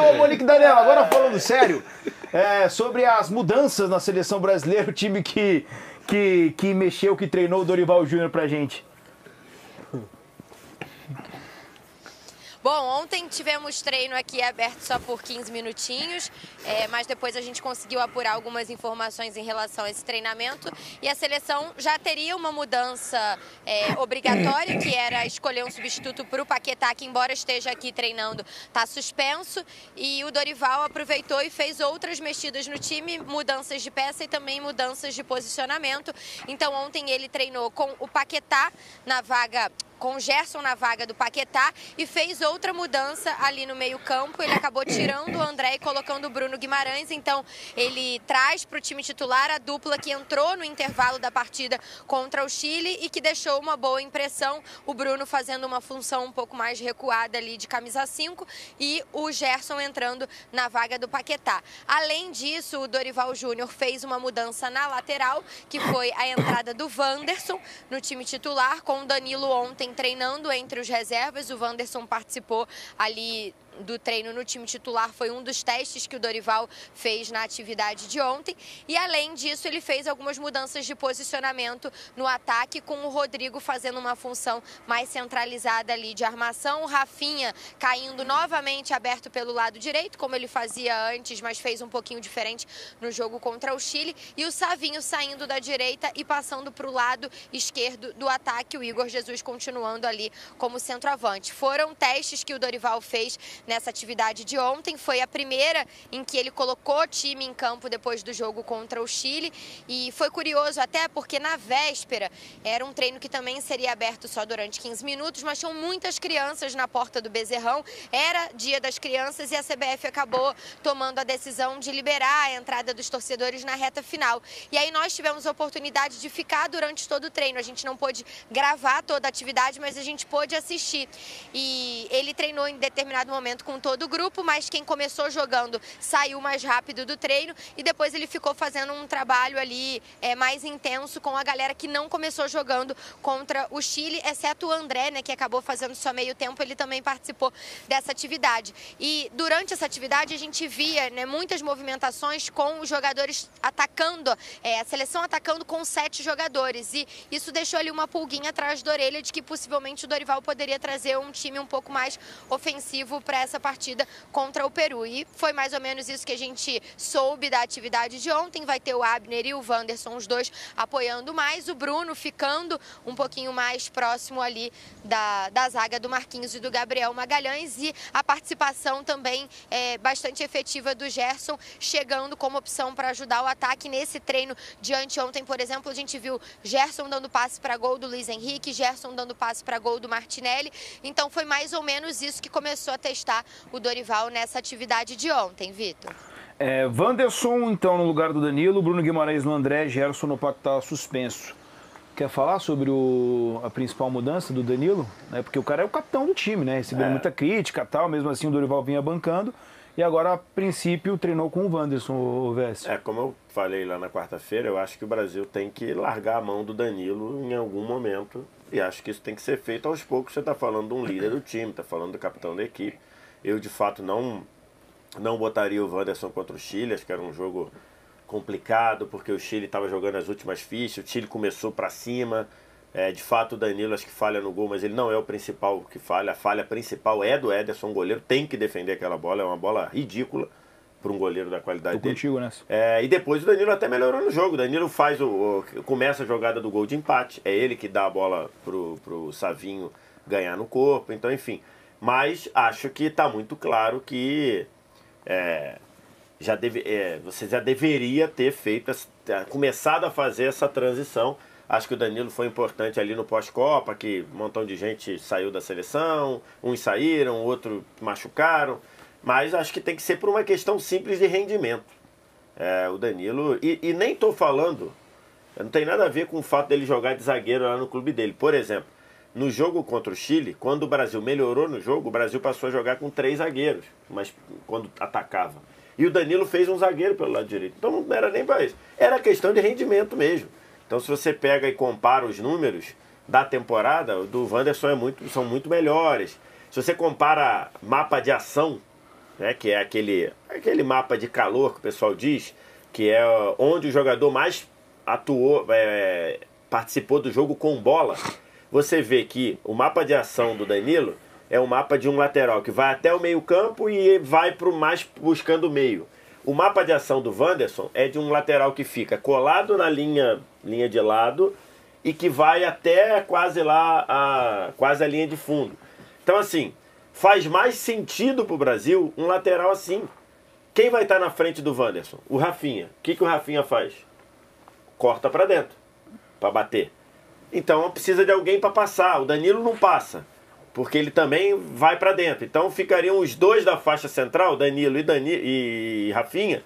Ô, Monique Danella, agora falando sério, sobre as mudanças na seleção brasileira, o time que mexeu, que treinou o Dorival Júnior pra gente. Bom, ontem tivemos treino aqui aberto só por 15 minutinhos, mas depois a gente conseguiu apurar algumas informações em relação a esse treinamento e a seleção já teria uma mudança obrigatória, que era escolher um substituto para o Paquetá, que embora esteja aqui treinando, está suspenso, e o Dorival aproveitou e fez outras mexidas no time, mudanças de peça e também mudanças de posicionamento. Então ontem ele treinou com o Paquetá na vaga, com o Gerson na vaga do Paquetá, e fez outra mudança ali no meio-campo. Ele acabou tirando o André e colocando o Bruno Guimarães. Então, ele traz para o time titular a dupla que entrou no intervalo da partida contra o Chile e que deixou uma boa impressão. O Bruno fazendo uma função um pouco mais recuada ali de camisa 5 e o Gerson entrando na vaga do Paquetá. Além disso, o Dorival Júnior fez uma mudança na lateral, que foi a entrada do Wanderson no time titular, com o Danilo ontem treinando entre os reservas. O Wanderson participou ali do treino no time titular, foi um dos testes que o Dorival fez na atividade de ontem. E além disso, ele fez algumas mudanças de posicionamento no ataque, com o Rodrigo fazendo uma função mais centralizada ali de armação, o Rafinha caindo novamente aberto pelo lado direito, como ele fazia antes, mas fez um pouquinho diferente no jogo contra o Chile, e o Savinho saindo da direita e passando para o lado esquerdo do ataque, o Igor Jesus continuando ali como centroavante. Foram testes que o Dorival fez nessa atividade de ontem, foi a primeira em que ele colocou o time em campo depois do jogo contra o Chile, e foi curioso até porque na véspera era um treino que também seria aberto só durante 15 minutos, mas tinham muitas crianças na porta do Bezerrão, era dia das crianças e a CBF acabou tomando a decisão de liberar a entrada dos torcedores na reta final. E aí nós tivemos a oportunidade de ficar durante todo o treino, a gente não pôde gravar toda a atividade, mas a gente pôde assistir, e ele treinou em determinado momento com todo o grupo, mas quem começou jogando saiu mais rápido do treino e depois ele ficou fazendo um trabalho ali mais intenso com a galera que não começou jogando contra o Chile, exceto o André, né, que acabou fazendo só meio tempo, ele também participou dessa atividade. E durante essa atividade a gente via, né, muitas movimentações com os jogadores atacando, a seleção atacando com 7 jogadores, e isso deixou ali uma pulguinha atrás da orelha de que possivelmente o Dorival poderia trazer um time um pouco mais ofensivo para essa partida contra o Peru. E foi mais ou menos isso que a gente soube da atividade de ontem. Vai ter o Abner e o Wanderson, os dois apoiando mais, o Bruno ficando um pouquinho mais próximo ali da zaga do Marquinhos e do Gabriel Magalhães, e a participação também bastante efetiva do Gerson, chegando como opção para ajudar o ataque. Nesse treino de anteontem, por exemplo, a gente viu Gerson dando passe para gol do Luiz Henrique, Gerson dando passe para gol do Martinelli. Então foi mais ou menos isso que começou a testar o Dorival nessa atividade de ontem, Vitor. Wanderson, então, no lugar do Danilo, Bruno Guimarães no André, Gerson no Paquetá suspenso. Quer falar sobre a principal mudança do Danilo? Porque o cara é o capitão do time, né? Recebeu muita crítica e tal, mesmo assim o Dorival vinha bancando. E agora, a princípio, treinou com o Wanderson, o Vess. Como eu falei lá na quarta-feira, eu acho que o Brasil tem que largar a mão do Danilo em algum momento. E acho que isso tem que ser feito aos poucos. Você está falando de um líder do time, está falando do capitão da equipe. Eu, de fato, não botaria o Wanderson contra o Chile. Acho que era um jogo complicado, porque o Chile estava jogando as últimas fichas. O Chile começou para cima. De fato, o Danilo acho que falha no gol, mas ele não é o principal que falha. A falha principal é do Ederson, o goleiro tem que defender aquela bola. É uma bola ridícula para um goleiro da qualidade dele. Contigo nessa. E depois o Danilo até melhorou no jogo. O Danilo começa a jogada do gol de empate. É ele que dá a bola pro Savinho ganhar no corpo. Então, enfim. Mas acho que está muito claro que você já deveria ter começado a fazer essa transição. Acho que o Danilo foi importante ali no pós-Copa, que um montão de gente saiu da seleção, uns saíram, outros machucaram. Mas acho que tem que ser por uma questão simples de rendimento. O Danilo, e nem estou falando, não tem nada a ver com o fato dele jogar de zagueiro lá no clube dele. Por exemplo, no jogo contra o Chile, quando o Brasil melhorou no jogo, o Brasil passou a jogar com 3 zagueiros, mas quando atacava. E o Danilo fez um zagueiro pelo lado direito. Então não era nem para isso. Era questão de rendimento mesmo. Então se você pega e compara os números da temporada, o do Wanderson são muito melhores. Se você compara mapa de ação, né, que é aquele mapa de calor que o pessoal diz, que é onde o jogador mais atuou, participou do jogo com bola, você vê que o mapa de ação do Danilo é um mapa de um lateral que vai até o meio-campo e vai para o mais buscando o meio. O mapa de ação do Wanderson é de um lateral que fica colado na linha de lado e que vai até quase a linha de fundo. Então, assim, faz mais sentido para o Brasil um lateral assim. Quem vai estar na frente do Wanderson? O Rafinha. O que o Rafinha faz? Corta para dentro, para bater. Então precisa de alguém para passar. O Danilo não passa, porque ele também vai para dentro. Então ficariam os dois da faixa central, Danilo e Rafinha,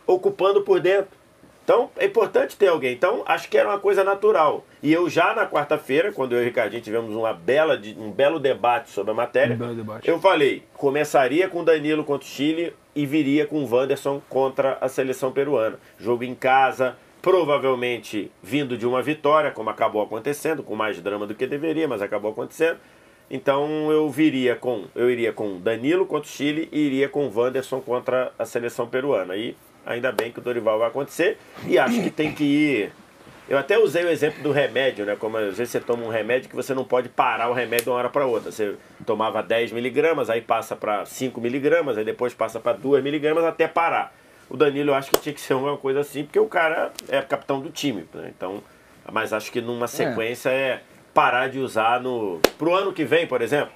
ocupando por dentro. Então é importante ter alguém. Então acho que era uma coisa natural. E eu já na quarta-feira, quando eu e o Ricardinho tivemos um belo debate sobre a matéria, eu falei, começaria com o Danilo contra o Chile e viria com o Wanderson contra a seleção peruana. Jogo em casa, provavelmente vindo de uma vitória, como acabou acontecendo, com mais drama do que deveria, mas acabou acontecendo. Então eu iria com Danilo contra o Chile e iria com o Wanderson contra a seleção peruana. E ainda bem que o Dorival vai acontecer e acho que tem que ir. Eu até usei o exemplo do remédio, né? Como às vezes você toma um remédio que você não pode parar o remédio de uma hora para outra. Você tomava 10 miligramas, aí passa para 5 miligramas, aí depois passa para 2 miligramas até parar. O Danilo eu acho que tinha que ser uma coisa assim, porque o cara é capitão do time, né? Então, mas acho que numa sequência é parar de usar pro ano que vem, por exemplo.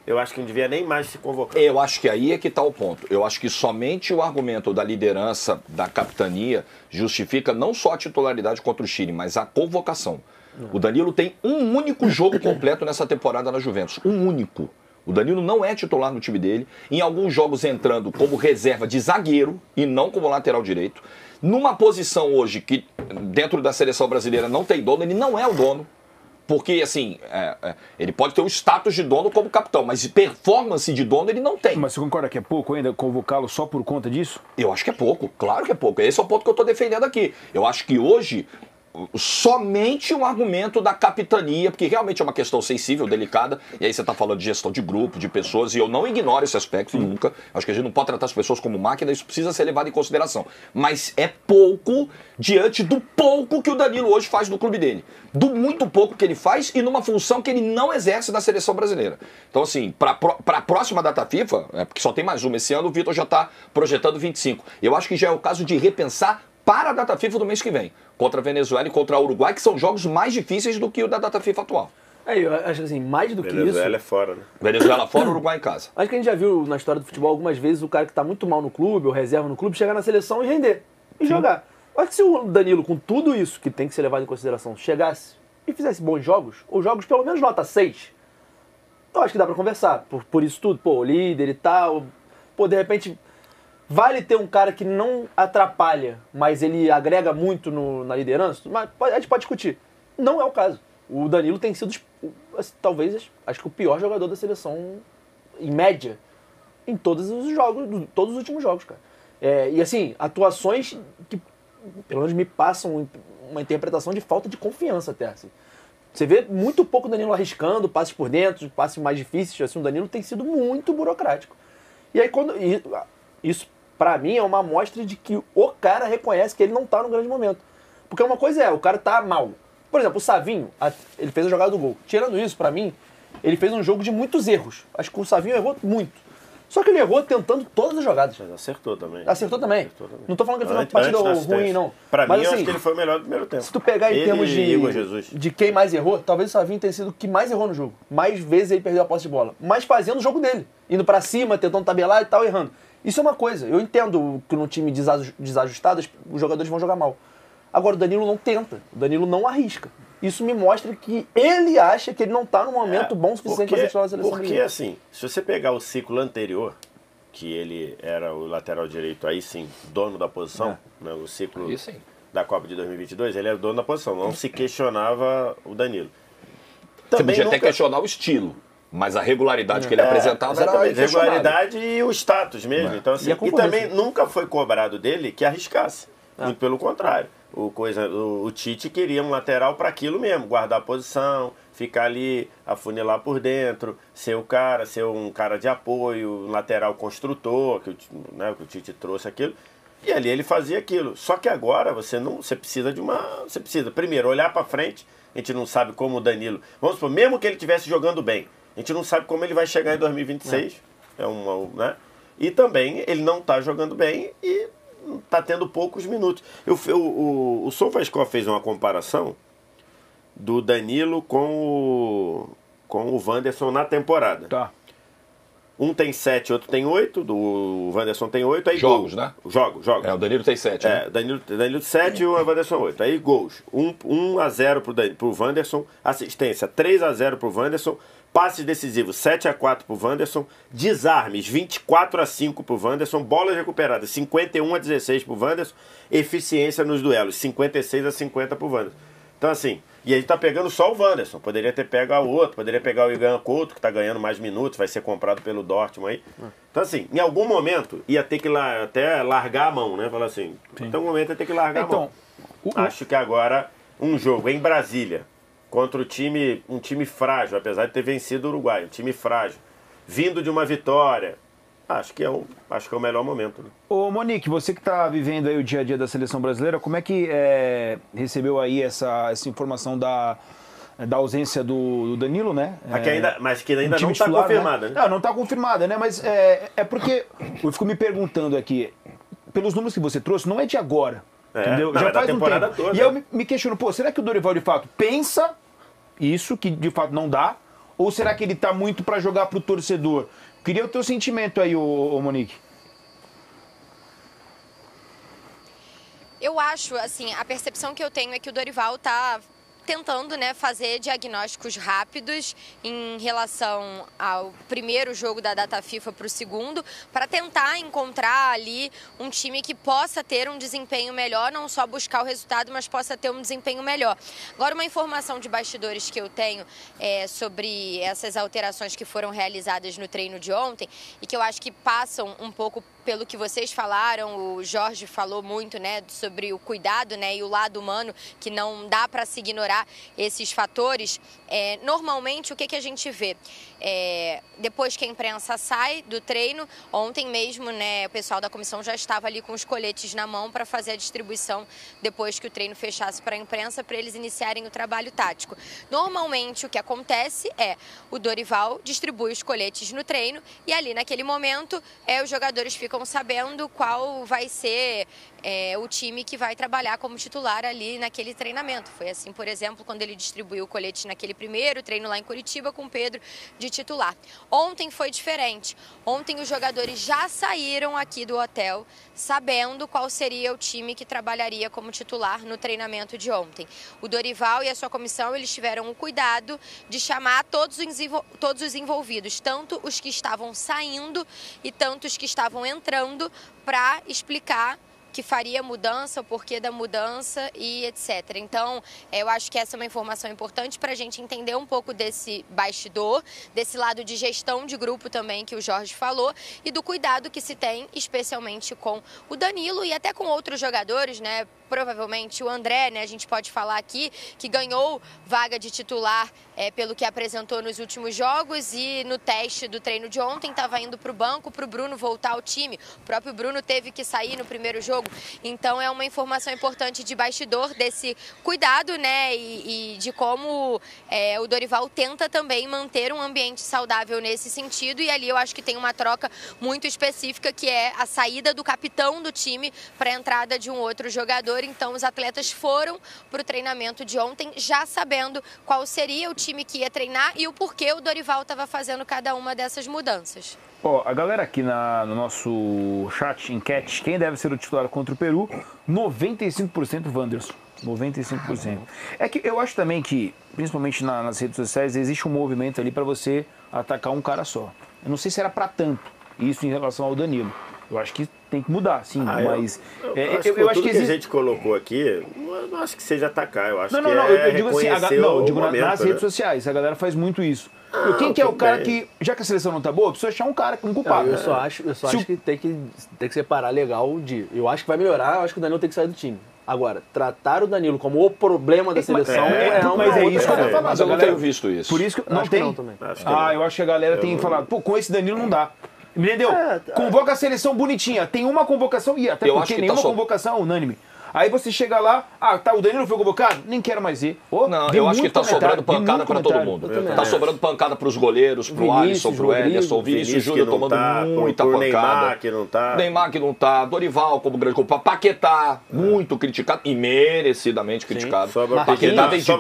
Eu acho que não devia nem mais se convocar. Eu acho que aí é que está o ponto. Eu acho que somente o argumento da liderança, da capitania, justifica não só a titularidade contra o Chile, mas a convocação. O Danilo tem um único jogo completo nessa temporada na Juventus. Um único. O Danilo não é titular no time dele. Em alguns jogos entrando como reserva de zagueiro e não como lateral direito. Numa posição hoje que dentro da seleção brasileira não tem dono, ele não é o dono. Porque, assim, ele pode ter o status de dono como capitão, mas performance de dono ele não tem. Mas você concorda que é pouco ainda convocá-lo só por conta disso? Eu acho que é pouco, claro que é pouco. Esse é o ponto que eu estou defendendo aqui. Eu acho que hoje, somente um argumento da capitania, porque realmente é uma questão sensível, delicada, e aí você está falando de gestão de grupo, de pessoas, e eu não ignoro esse aspecto nunca. Acho que a gente não pode tratar as pessoas como máquina, isso precisa ser levado em consideração. Mas é pouco diante do pouco que o Danilo hoje faz no clube dele. Do muito pouco que ele faz e numa função que ele não exerce na seleção brasileira. Então, assim, para a próxima data FIFA, porque só tem mais uma esse ano, o Vitor já está projetando 25. Eu acho que já é o caso de repensar para a data FIFA do mês que vem. Contra a Venezuela e contra o Uruguai, que são jogos mais difíceis do que o da data FIFA atual. Eu acho assim, mais do que isso... Venezuela é fora, né? Venezuela fora, Uruguai em casa. Acho que a gente já viu na história do futebol algumas vezes o cara que está muito mal no clube, ou reserva no clube, chegar na seleção e render. E jogar. Acho que se o Danilo, com tudo isso que tem que ser levado em consideração, chegasse e fizesse bons jogos, ou jogos pelo menos nota 6, eu acho que dá pra conversar. Por isso tudo, pô, líder e tal. Pô, de repente, vale ter um cara que não atrapalha, mas ele agrega muito na liderança, mas a gente pode discutir. Não é o caso. O Danilo tem sido, talvez, acho que o pior jogador da seleção, em média, em todos os jogos, todos os últimos jogos, cara. E assim, atuações que pelo menos me passam uma interpretação de falta de confiança até, assim. Você vê muito pouco o Danilo arriscando, passes por dentro, passes mais difíceis, assim, o Danilo tem sido muito burocrático. E aí isso pra mim é uma amostra de que o cara reconhece que ele não tá num grande momento. Porque uma coisa o cara tá mal. Por exemplo, o Savinho, ele fez a jogada do gol. Tirando isso, pra mim, ele fez um jogo de muitos erros. Acho que o Savinho errou muito. Só que ele errou tentando todas as jogadas. Mas acertou também. Acertou também. Não tô falando que ele fez uma partida ruim, não. Pra mas, mim, assim, eu acho que ele foi o melhor do primeiro tempo. Se tu pegar em termos de quem mais errou, talvez o Savinho tenha sido o que mais errou no jogo. Mais vezes ele perdeu a posse de bola. Mas fazendo o jogo dele. Indo pra cima, tentando tabelar e tal, errando. Isso é uma coisa. Eu entendo que num time desajustado, os jogadores vão jogar mal. Agora, o Danilo não tenta. O Danilo não arrisca. Isso me mostra que ele acha que ele não tá num momento bom o suficiente para ser titular da seleção brasileira. Porque, assim, se você pegar o ciclo anterior, que ele era o lateral direito, aí sim, dono da posição, né, o ciclo da Copa de 2022, ele era dono da posição, não se questionava o Danilo. Você podia até questionar o estilo, mas a regularidade que ele apresentava era regularidade e o status mesmo. Então, assim, e também nunca foi cobrado dele que arriscasse, muito pelo contrário. o Tite queria um lateral para aquilo mesmo, guardar a posição, ficar ali, afunilar por dentro, ser um cara de apoio, um lateral construtor, que o Tite trouxe aquilo. E ali ele fazia aquilo. Só que agora você precisa primeiro olhar para frente. A gente não sabe como o Danilo, vamos supor, mesmo que ele estivesse jogando bem, a gente não sabe como ele vai chegar em 2026. Né? E também ele não está jogando bem e está tendo poucos minutos. O SofaScore fez uma comparação do Danilo com o Wanderson na temporada. Tá. Um tem 7, outro tem 8, do Wanderson tem 8, aí Jogos, gols. né? Jogos. O Danilo tem 7, né? Danilo 7 e o Wanderson 8. Aí gols. 1-0 pro Wanderson, assistência 3-0 pro Wanderson, passes decisivos 7-4 pro Wanderson, desarmes 24-5 pro Wanderson, bolas recuperadas 51-16 pro Wanderson, eficiência nos duelos 56-50 pro Wanderson. Então assim, e ele tá pegando só o Wanderson, poderia ter pego o outro, poderia pegar o Igan Couto, que tá ganhando mais minutos, vai ser comprado pelo Dortmund aí. Então assim, em algum momento ia ter que até largar a mão, né? Falar assim, em algum momento ia ter que largar a mão. Acho que agora um jogo em Brasília, contra um time frágil, apesar de ter vencido o Uruguai, um time frágil, vindo de uma vitória, acho que é o melhor momento. Né? Ô Monique, você que está vivendo aí o dia a dia da seleção brasileira, como é que recebeu aí essa informação da ausência do Danilo, né? Mas que ainda não está titular, confirmada, né? Não está confirmada, né? Mas é porque eu fico me perguntando aqui, pelos números que você trouxe, não é de agora. Entendeu? Não, já faz um tempo. Toda. E eu me questiono, será que o Dorival de fato pensa isso, que de fato não dá? Ou será que ele está muito para jogar pro torcedor? Queria o teu sentimento aí, ô Monique. Eu acho, assim, a percepção que eu tenho é que o Dorival está tentando, né, fazer diagnósticos rápidos em relação ao primeiro jogo da data FIFA para o segundo, para tentar encontrar ali um time que possa ter um desempenho melhor, não só buscar o resultado, mas possa ter um desempenho melhor. Agora, uma informação de bastidores que eu tenho sobre essas alterações que foram realizadas no treino de ontem e que eu acho que passam um pouco pelo que vocês falaram, o Jorge falou muito, né, sobre o cuidado, né, e o lado humano, que não dá para se ignorar esses fatores. Normalmente, o que a gente vê? Depois que a imprensa sai do treino, ontem mesmo, né, o pessoal da comissão já estava ali com os coletes na mão para fazer a distribuição depois que o treino fechasse para a imprensa, para eles iniciarem o trabalho tático. Normalmente, o que acontece é o Dorival distribui os coletes no treino e ali, naquele momento, os jogadores ficam sabendo qual vai ser o time que vai trabalhar como titular ali naquele treinamento. Foi assim, por exemplo, quando ele distribuiu o colete naquele primeiro treino lá em Curitiba com o Pedro de titular. Ontem foi diferente. Ontem os jogadores já saíram aqui do hotel sabendo qual seria o time que trabalharia como titular no treinamento de ontem. O Dorival e a sua comissão, eles tiveram o cuidado de chamar todos os envolvidos, tanto os que estavam saindo e tanto os que estavam entrando, para explicar que faria mudança, o porquê da mudança e etc. Então, eu acho que essa é uma informação importante para a gente entender um pouco desse bastidor, desse lado de gestão de grupo também que o Jorge falou e do cuidado que se tem, especialmente com o Danilo e até com outros jogadores, né? Provavelmente o André, né? A gente pode falar aqui, que ganhou vaga de titular pelo que apresentou nos últimos jogos e no teste do treino de ontem estava indo para o banco para o Bruno voltar ao time. O próprio Bruno teve que sair no primeiro jogo. Então é uma informação importante de bastidor desse cuidado, né? E de como o Dorival tenta também manter um ambiente saudável nesse sentido. E ali eu acho que tem uma troca muito específica, que é a saída do capitão do time para a entrada de um outro jogador. Então os atletas foram para o treinamento de ontem já sabendo qual seria o time que ia treinar e o porquê o Dorival estava fazendo cada uma dessas mudanças. A galera aqui no nosso chat, enquete, quem deve ser o titular contra o Peru, 95% Wanderson. 95%. É que eu acho também que, principalmente nas redes sociais, existe um movimento ali para você atacar um cara só. Eu não sei se era para tanto, isso em relação ao Danilo. Eu acho que tem que mudar, sim, mas... Eu acho que a gente colocou aqui, não acho que seja atacar, eu acho que eu digo assim, momento, nas redes sociais, a galera faz muito isso. Quem que é o cara que, já que a seleção não tá boa, precisa achar um cara, um culpado. Eu só acho que tem que separar legal de... Eu acho que vai melhorar, eu acho que o Danilo tem que sair do time. Agora, tratar o Danilo como o problema da seleção mas é isso que eu tô falando. Mas eu não tenho visto isso. Por isso que não Acho tem. que não também. Eu acho que a galera tem falado, pô, com esse Danilo não dá. Entendeu? Convoca a seleção bonitinha. Tem uma convocação, e até Eu acho porque que nenhuma tá convocação é unânime. Aí você chega lá, o Danilo foi convocado? Nem quero mais ir. Não, eu acho que tá sobrando pancada pra todo mundo. Tá sobrando pancada pros goleiros, pro Alisson, pro Ederson, Vinícius Júnior tomando muita pancada. Neymar que não tá. Neymar que não tá, Dorival como grande culpado, Paquetá, muito criticado e merecidamente criticado. Sobra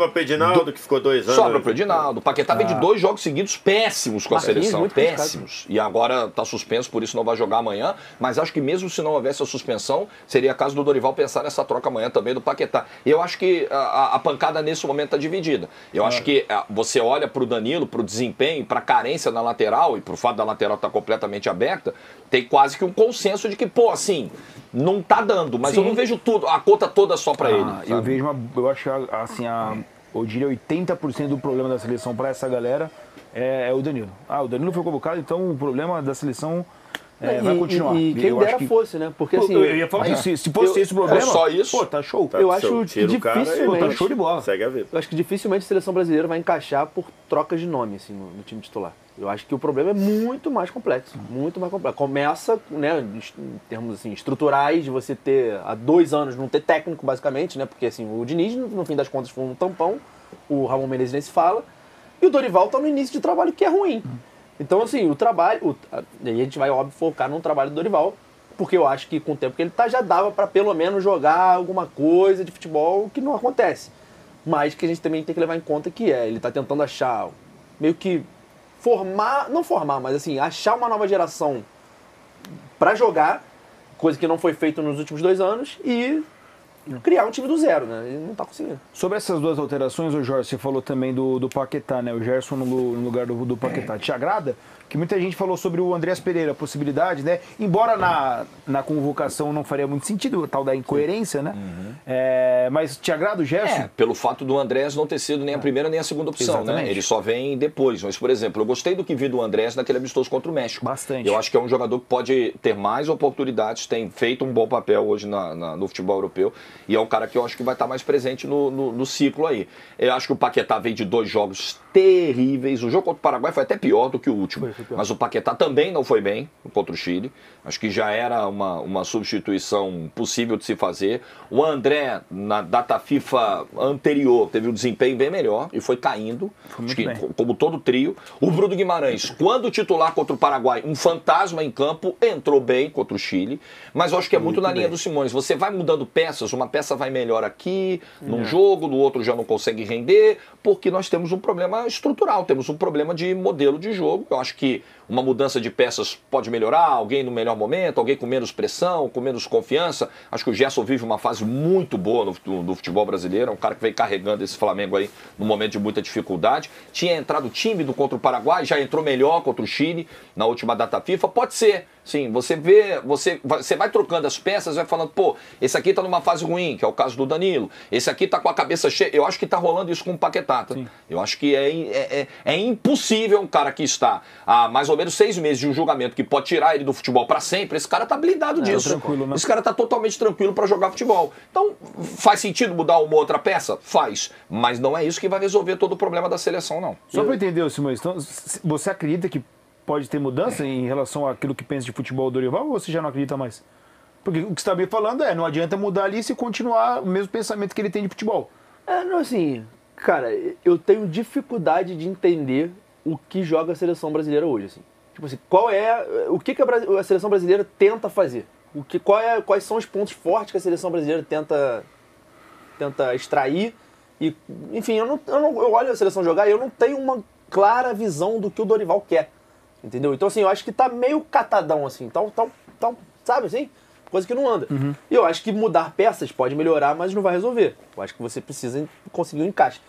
pro Edinaldo, que ficou 2 anos. Sobra pro Edinaldo. Paquetá vem de 2 jogos seguidos péssimos com a seleção, péssimos. E agora tá suspenso, por isso não vai jogar amanhã. Mas acho que mesmo se não houvesse a suspensão, seria caso do Dorival pensar nessa troca amanhã também do Paquetá. Eu acho que a pancada nesse momento está dividida. Eu acho que você olha para o Danilo, para o desempenho, para a carência na lateral e para o fato da lateral estar completamente aberta, tem quase que um consenso de que, pô, assim, não tá dando, mas eu não vejo tudo, a conta toda só para ele. Sabe? Eu acho assim, eu diria 80% do problema da seleção para essa galera é o Danilo. O Danilo foi convocado, então o problema da seleção vai continuar. E quem dera fosse, né? Porque assim. Eu ia falar isso, se fosse esse o problema. Só isso. Pô, tá show. Eu acho que dificilmente. Tá show de bola. Segue a vida. Eu acho que dificilmente a seleção brasileira vai encaixar por trocas de nome assim, no time titular. Eu acho que o problema é muito mais complexo. Muito mais complexo. Começa, né, em termos assim, estruturais, de você ter há 2 anos não ter técnico, basicamente, né? Porque assim, o Diniz, no fim das contas, foi um tampão. O Ramon Menezes nem se fala. E o Dorival tá no início de trabalho que é ruim. Então, assim, o trabalho... E aí a gente vai, óbvio, focar no trabalho do Dorival, porque eu acho que com o tempo que ele tá, já dava para pelo menos jogar alguma coisa de futebol que não acontece. Mas que a gente também tem que levar em conta que ele tá tentando achar, meio que não formar, mas assim, achar uma nova geração para jogar, coisa que não foi feita nos últimos 2 anos, e criar um time do zero, né? Ele não tá conseguindo. Sobre essas 2 alterações, o Jorge, você falou também do Paquetá, né? O Gerson no lugar do Paquetá. Te agrada? Que muita gente falou sobre o Andreas Pereira, a possibilidade, né? Embora na convocação não faria muito sentido, a tal da incoerência, né? Mas te agrada o Gerson? Pelo fato do Andrés não ter sido nem a primeira nem a segunda opção, né? Ele só vem depois. Mas, por exemplo, eu gostei do que vi do Andrés naquele amistoso contra o México. Bastante. Eu acho que é um jogador que pode ter mais oportunidades, tem feito um bom papel hoje no futebol europeu. E é um cara que eu acho que vai estar mais presente no ciclo aí. Eu acho que o Paquetá veio de 2 jogos terríveis. O jogo contra o Paraguai foi até pior do que o último. Mas o Paquetá também não foi bem contra o Chile. Acho que já era uma substituição possível de se fazer. O André, na data FIFA anterior, teve um desempenho bem melhor e foi caindo. Acho que, como todo trio. O Bruno Guimarães, quando titular contra o Paraguai, um fantasma em campo, entrou bem contra o Chile. Mas eu acho que é muito na linha do Simões. Você vai mudando peças, uma peça vai melhor aqui, num jogo, no outro já não consegue render, porque nós temos um problema estrutural, temos um problema de modelo de jogo. Eu acho que uma mudança de peças pode melhorar, alguém no melhor momento, alguém com menos pressão, com menos confiança. Acho que o Gerson vive uma fase muito boa no futebol brasileiro, é um cara que vem carregando esse Flamengo aí num momento de muita dificuldade. Tinha entrado tímido contra o Paraguai, já entrou melhor contra o Chile na última data FIFA. Pode ser, sim, você vai trocando as peças, vai falando, pô, esse aqui tá numa fase ruim, que é o caso do Danilo, esse aqui tá com a cabeça cheia. Eu acho que tá rolando isso com o Paquetá, tá? Eu acho que é impossível um cara que está há mais ou menos 6 meses de um julgamento que pode tirar ele do futebol para sempre, esse cara tá blindado disso. Tranquilo, né? Esse cara tá totalmente tranquilo para jogar futebol. Então, faz sentido mudar uma outra peça? Faz. Mas não é isso que vai resolver todo o problema da seleção, não. Só para entender, Simões, então, você acredita que pode ter mudança em relação àquilo que pensa de futebol do Dorival, ou você já não acredita mais? Porque o que você está me falando não adianta mudar ali se continuar o mesmo pensamento que ele tem de futebol. Não, assim, cara, eu tenho dificuldade de entender o que joga a seleção brasileira hoje, assim. Tipo assim, o que a seleção brasileira tenta fazer? Quais são os pontos fortes que a seleção brasileira tenta extrair? E, enfim, eu olho a seleção jogar e eu não tenho uma clara visão do que o Dorival quer. Entendeu? Então, assim, eu acho que tá meio catadão, assim. Sabe, assim? Coisa que não anda. E eu acho que mudar peças pode melhorar, mas não vai resolver. Eu acho que você precisa conseguir um encaixe.